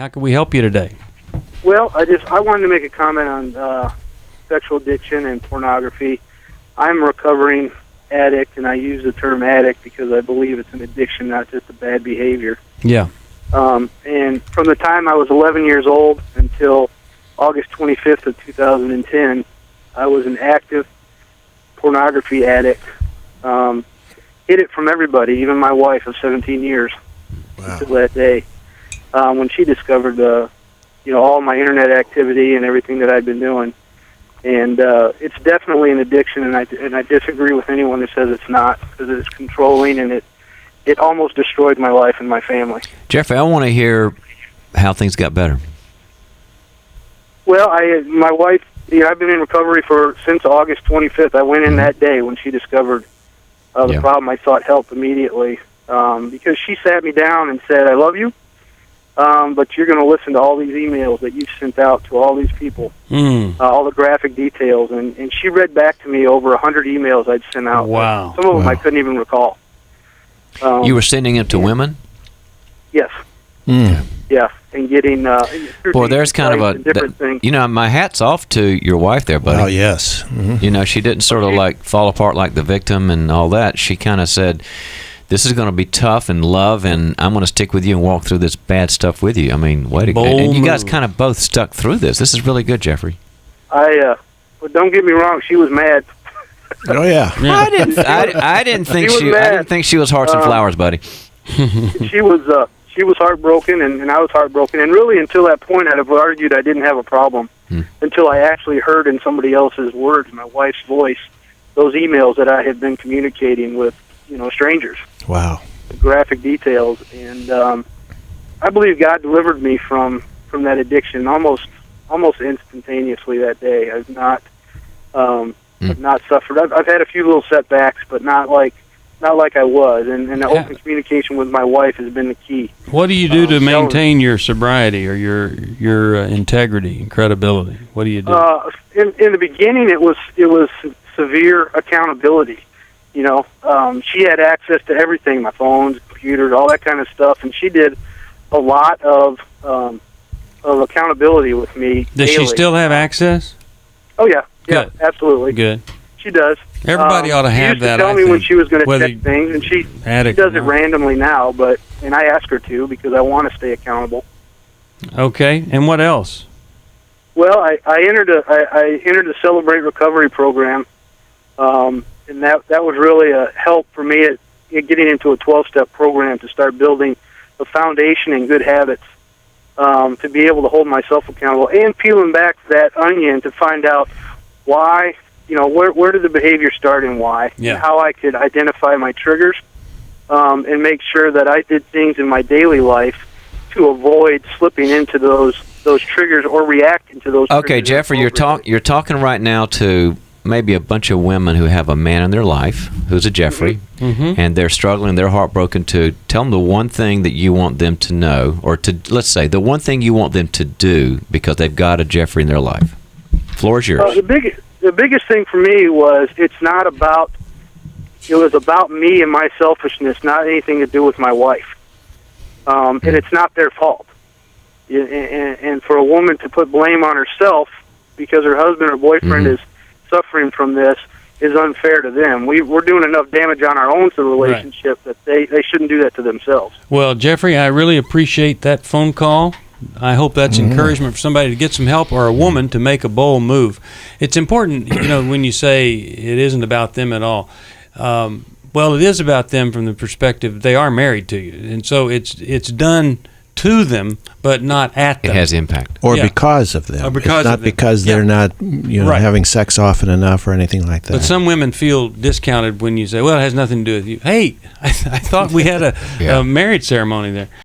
How can we help you today? Well, I wanted to make a comment on sexual addiction and pornography. I'm a recovering addict, and I use the term addict because I believe it's an addiction, not just a bad behavior. Yeah. And from the time I was 11 years old until August 25th of 2010, I was an active pornography addict. Hid it from everybody, even my wife of 17 years, until that day when she discovered all my internet activity and everything that I'd been doing. And it's definitely an addiction, and I disagree with anyone who says it's not, because it's controlling, and it almost destroyed my life and my family. Jeffrey, I want to hear how things got better. Well, my wife, I've been in recovery since August 25th. I went in that day when she discovered the problem. I sought help immediately because she sat me down and said, "I love you, but you're going to listen to all these emails that you've sent out to all these people, all the graphic details." And she read back to me over 100 emails I'd sent out. Wow. Some of them I couldn't even recall. You were sending them to women? Yes. Yeah, and getting... Boy, there's kind of different things. My hat's off to your wife there, buddy. Oh, yes. Mm-hmm. She didn't sort of like fall apart like the victim and all that. She kind of said, this is going to be tough and love, and I'm going to stick with you and walk through this bad stuff with you. I mean, and you guys kind of both stuck through this. This is really good, Jeffrey. Well, don't get me wrong, she was mad. Oh, yeah. I didn't think she was hearts and flowers, buddy. She was heartbroken, and I was heartbroken. And really, until that point, I'd have argued I didn't have a problem until I actually heard in somebody else's words, my wife's voice, those emails that I had been communicating with, strangers. Wow. The graphic details. And I believe God delivered me from that addiction almost instantaneously that day. I've not suffered. I've had a few little setbacks, but not like I was, and the open communication with my wife has been the key. What do you do to maintain your sobriety or your integrity and credibility? What do you do? In the beginning, it was severe accountability. She had access to everything, my phones, computers, all that kind of stuff, and she did a lot of accountability with me. Does she still have access? Oh yeah, Good. Absolutely. Good. She does. Everybody ought to have that. She used to tell me when she was going to check things, and she does it randomly now. And I ask her to because I want to stay accountable. Okay, and what else? Well, I entered the Celebrate Recovery program, and that was really a help for me at getting into a 12-step program to start building a foundation and good habits to be able to hold myself accountable and peeling back that onion to find out why. Where did the behavior start and why? Yeah. And how I could identify my triggers and make sure that I did things in my daily life to avoid slipping into those triggers or reacting to those triggers. Okay, Jeffrey, you're talking right now to maybe a bunch of women who have a man in their life who's a Jeffrey, and they're struggling, they're heartbroken. To tell them the one thing that you want them to know, or let's say the one thing you want them to do because they've got a Jeffrey in their life. Floor is yours. The biggest thing for me was it was about me and my selfishness, not anything to do with my wife. And it's not their fault. And for a woman to put blame on herself because her husband or boyfriend is suffering from this is unfair to them. We're doing enough damage on our own to the relationship that they shouldn't do that to themselves. Well, Jeffrey, I really appreciate that phone call. I hope that's encouragement for somebody to get some help, or a woman to make a bold move. It's important, when you say it isn't about them at all. Well, it is about them from the perspective they are married to you, and so it's done to them, but not at them. It has impact. Or because of them. It's not because they're not having sex often enough or anything like that. But some women feel discounted when you say, well, it has nothing to do with you. Hey, I thought we had a marriage ceremony there.